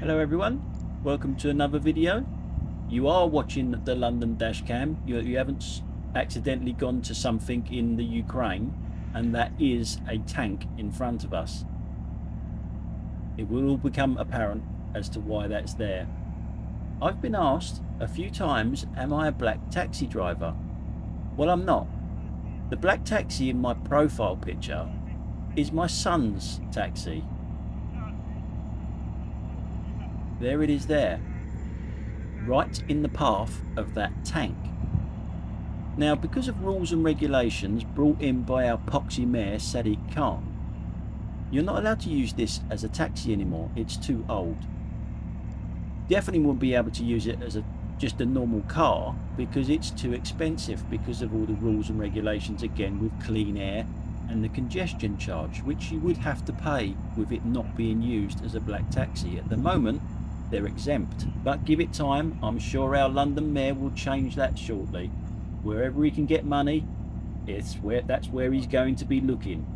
Hello everyone, welcome to another video. You are watching the London dashcam. You haven't accidentally gone to something in the Ukraine, and that is a tank in front of us. It will all become apparent as to why that's there. I've been asked a few times, am I a black taxi driver? Well, I'm not. The black taxi in my profile picture is my son's taxi. There it is there, right in the path of that tank. Now, because of rules and regulations brought in by our poxy mayor Sadiq Khan, you're not allowed to use this as a taxi anymore. It's too old. Definitely won't be able to use it as just a normal car because it's too expensive because of all the rules and regulations again with clean air and the congestion charge, which you would have to pay with it not being used as a black taxi. At the moment, they're exempt, but give it time. I'm sure our London mayor will change that shortly. Wherever he can get money, that's where he's going to be looking.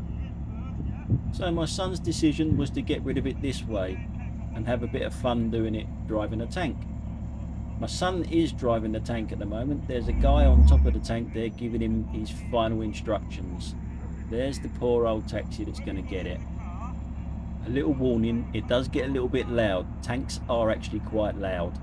So my son's decision was to get rid of it this way and have a bit of fun doing it, driving a tank. My son is driving the tank at the moment. There's a guy on top of the tank there giving him his final instructions. There's the poor old taxi that's going to get it. A little warning, it does get a little bit loud. Tanks are actually quite loud.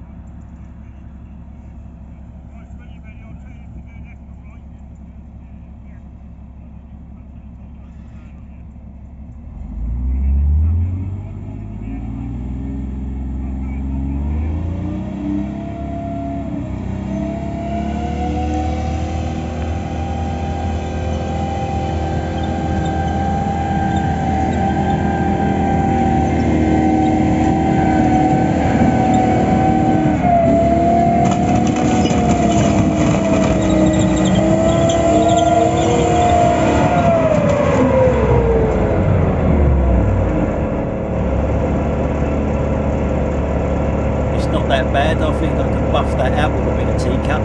That bad. I think I can buff that out with a bit of teacup.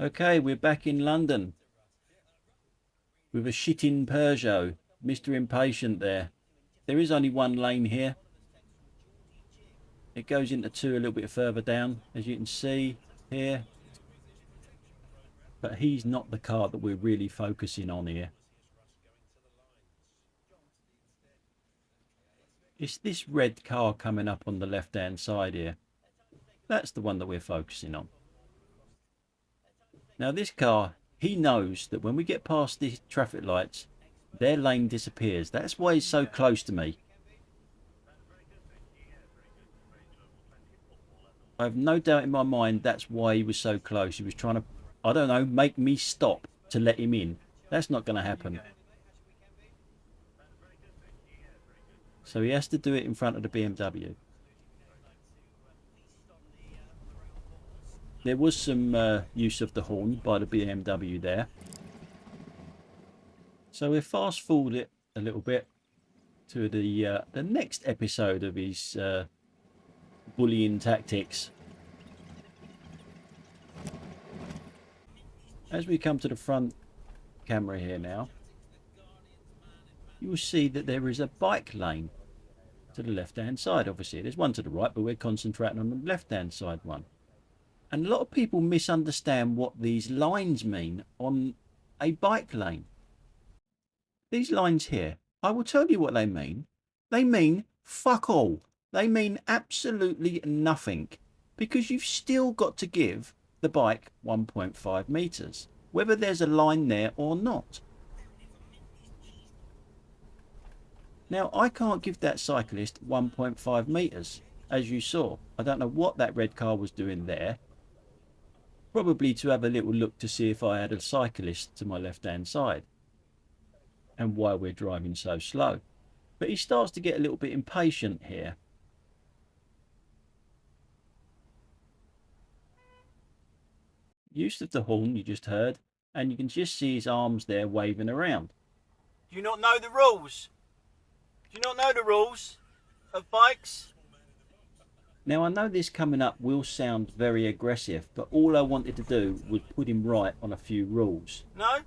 Okay, we're back in London with a shitting Peugeot. Mr. Impatient there. There is only one lane here. It goes into two a little bit further down, as you can see here. But he's not the car that we're really focusing on here. It's this red car coming up on the left-hand side here. That's the one that we're focusing on. Now this car, he knows that when we get past these traffic lights, their lane disappears. That's why he's so close to me. I have no doubt in my mind that's why he was so close. He was trying to, I don't know, make me stop to let him in. That's not going to happen. So he has to do it in front of the BMW. There was some use of the horn by the BMW there. So we'll fast forward it a little bit to the next episode of his bullying tactics. As we come to the front camera here now, you will see that there is a bike lane to the left hand side. Obviously there's one to the right, but we're concentrating on the left hand side one. And a lot of people misunderstand what these lines mean on a bike lane. These lines here, I will tell you what they mean. They mean fuck all. They mean absolutely nothing, because you've still got to give the bike 1.5 meters, whether there's a line there or not. Now, I can't give that cyclist 1.5 meters, as you saw. I don't know what that red car was doing there. Probably to have a little look to see if I had a cyclist to my left-hand side and why we're driving so slow. But he starts to get a little bit impatient here. Use of the horn you just heard, and you can just see his arms there waving around. Do you not know the rules? Do you not know the rules of bikes? Now I know this coming up will sound very aggressive, but all I wanted to do was put him right on a few rules. No?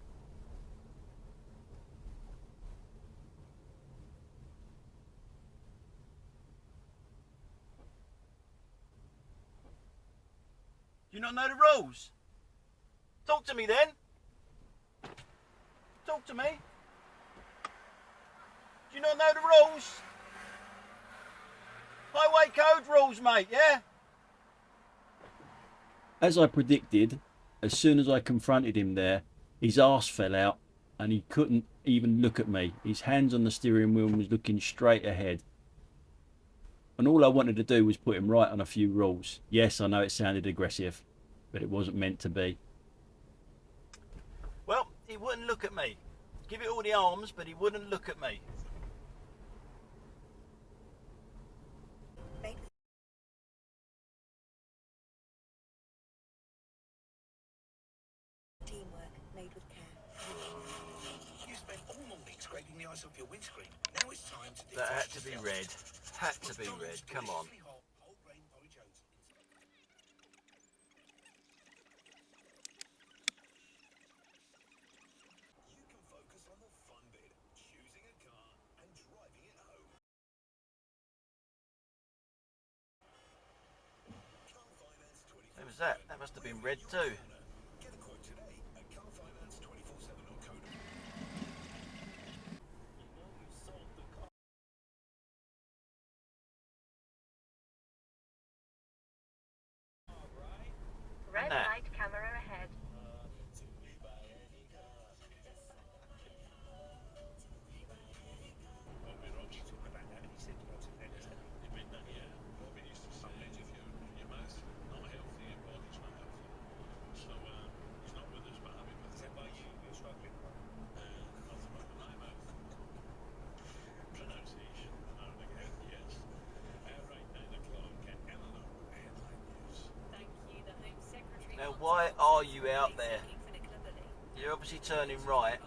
Do you not know the rules? Talk to me then. Talk to me. Do you not know the rules? Highway code rules, mate, yeah? As I predicted, as soon as I confronted him there, his arse fell out and he couldn't even look at me. His hands on the steering wheel and was looking straight ahead. And all I wanted to do was put him right on a few rules. Yes, I know it sounded aggressive, but it wasn't meant to be. Well, he wouldn't look at me. Give it all the arms, but he wouldn't look at me. Teamwork made with care. You spent all morning scraping the ice off your windscreen. Now it's time to... That had to be red. Had to be red. Come on. Who was that? That must have been red too. Red light, camera ahead. Now why are you out there? You're obviously turning right.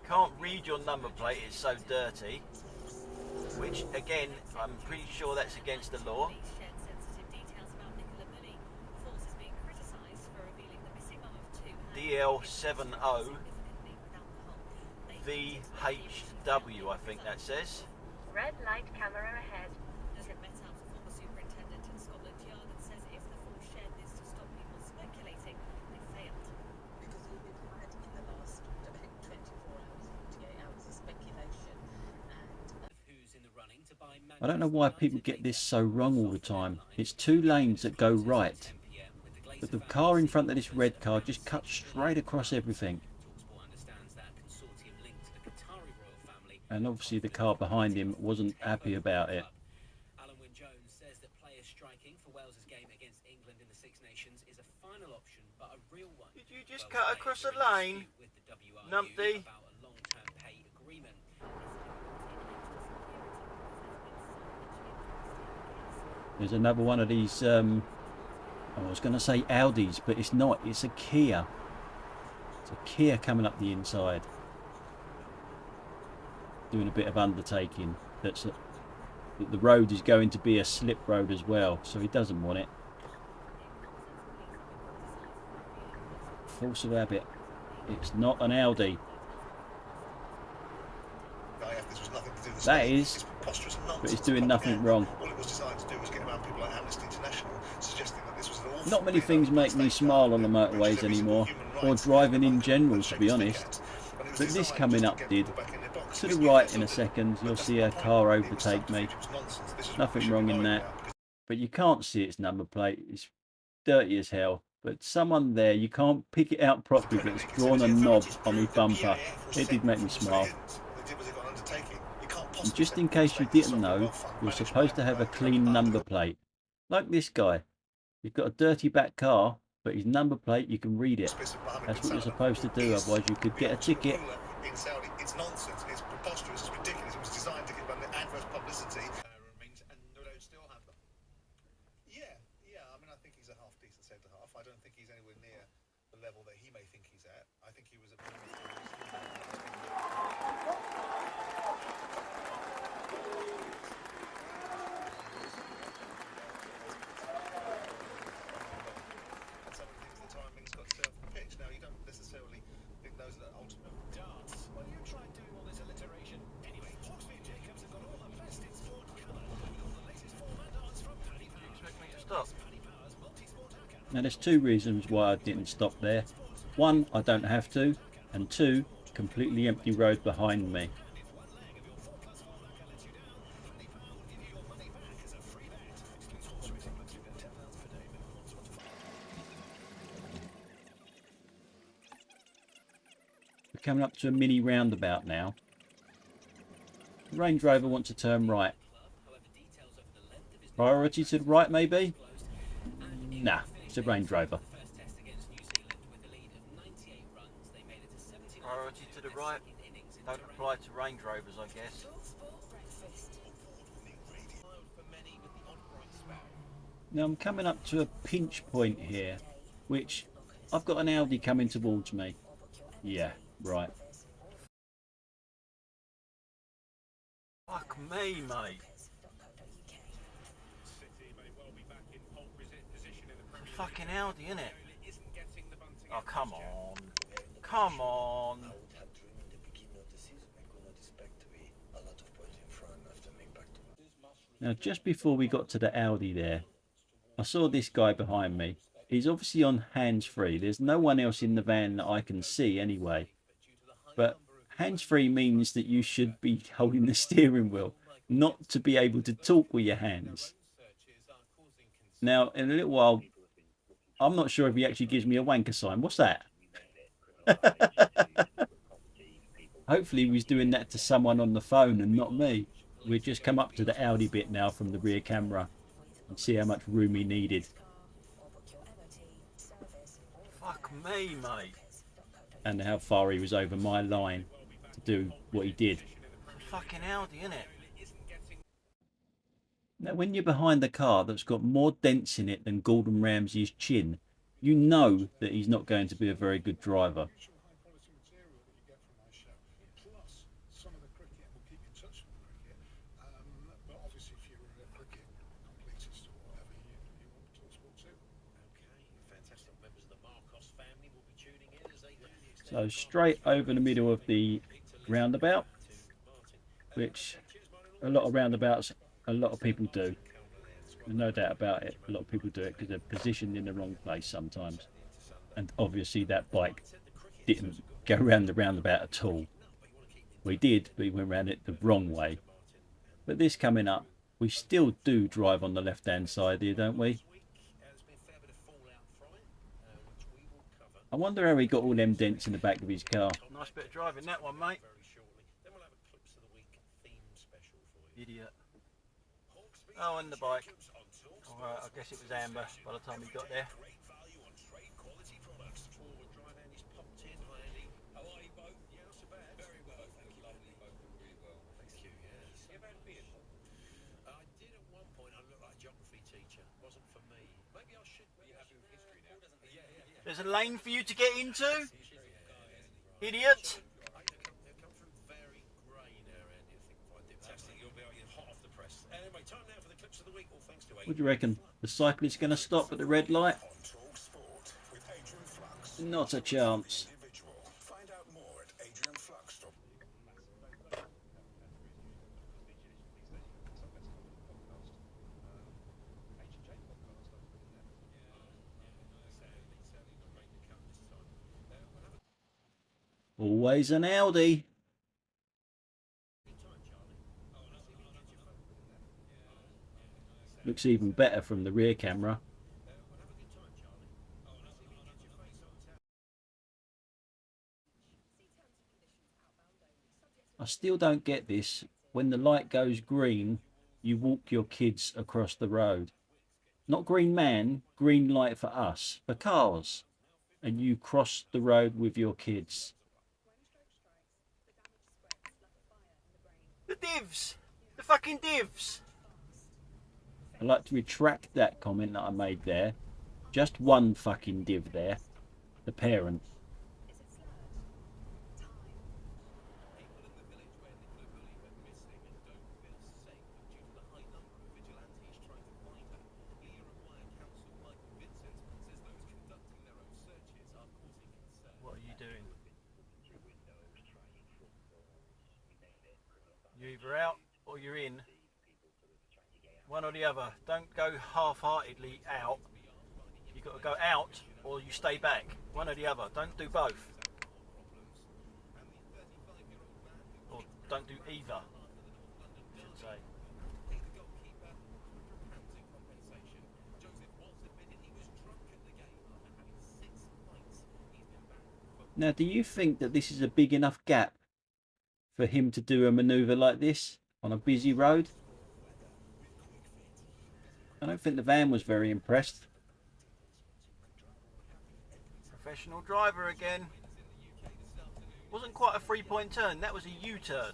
Can't read your number plate, it's so dirty. Which again, I'm pretty sure that's against the law. DL70 VHW, I think that says. Red light, camera ahead. I don't know why people get this so wrong all the time. It's two lanes that go right, but the car in front of this red car just cuts straight across everything. And obviously the car behind him wasn't happy about it. Did you just cut across a lane, numpty? There's another one of these, I was going to say Audis, but it's not, it's a Kia. It's a Kia coming up the inside. Doing a bit of undertaking. That the road is going to be a slip road as well, so he doesn't want it. Force of habit. It's not an Audi. That is, but it's doing nothing wrong. Not many things make me smile on the motorways anymore, or driving in general, to be honest. But this coming up did. To the right in a second, you'll see a car overtake me. Nothing wrong in that. But you can't see its number plate. It's dirty as hell. But someone there, you can't pick it out properly, but it's drawn a knob on my bumper. It did make me smile. And just in case you didn't know, you're supposed to have a clean number plate. Like this guy. He's got a dirty back car, but his number plate, you can read it. That's what you're supposed to do, otherwise you could get a ticket. It's nonsense, it's preposterous, it's ridiculous. It was designed to give them the adverse publicity. And no doubt still have them. Yeah, I mean, I think he's a half decent centre half. I don't think he's anywhere near the level that he may think he's at. I think he was a Now there's two reasons why I didn't stop there. One, I don't have to, and two, completely empty road behind me. We're coming up to a mini roundabout now. The Range Rover wants to turn right. Priority to the right maybe? Nah, it's a Range Rover. Priority to the right, don't apply to Range Rovers, I guess. Now I'm coming up to a pinch point here, which I've got an Audi coming towards me. Yeah, right. Fuck me, mate. It's a fucking Audi, innit? Oh, come on. Come on. Now just before we got to the Audi there, I saw this guy behind me. He's obviously on hands-free. There's no one else in the van that I can see anyway. But hands-free means that you should be holding the steering wheel, not to be able to talk with your hands. Now, in a little while, I'm not sure if he actually gives me a wanker sign. What's that? Hopefully he was doing that to someone on the phone and not me. We've just come up to the Audi bit now from the rear camera and see how much room he needed. Fuck me, mate. And how far he was over my line to do what he did. It's a fucking Audi, innit? Now when you're behind the car that's got more dents in it than Gordon Ramsay's chin, you know that he's not going to be a very good driver. So straight over the middle of the roundabout, which a lot of roundabouts, a lot of people do. There's no doubt about it. A lot of people do it because they're positioned in the wrong place sometimes. And obviously that bike didn't go around the roundabout at all. We did, but we went around it the wrong way. But this coming up, we still do drive on the left-hand side here, don't we? I wonder how he got all them dents in the back of his car. Nice bit of driving that one, mate. Idiot. Oh, and the bike. Alright, I guess it was amber by the time he got there. There's a lane for you to get into, idiot. What do you reckon? The cyclist going to stop at the red light? Not a chance. Always an Audi. Looks even better from the rear camera. I still don't get this. When the light goes green, you walk your kids across the road. Not green man, green light for us, for cars. And you cross the road with your kids. The divs! The fucking divs! I'd like to retract that comment that I made there. Just one fucking div there. The parent. What are you doing? You're either out or you're in. One or the other. Don't go half-heartedly out. You're You've got to go out or you stay back. One or the other. Don't do both. Or don't do either, I should say. Now, do you think that this is a big enough gap for him to do a manoeuvre like this on a busy road? I don't think the van was very impressed. Professional driver again. Wasn't quite a 3-point turn, that was a U-turn.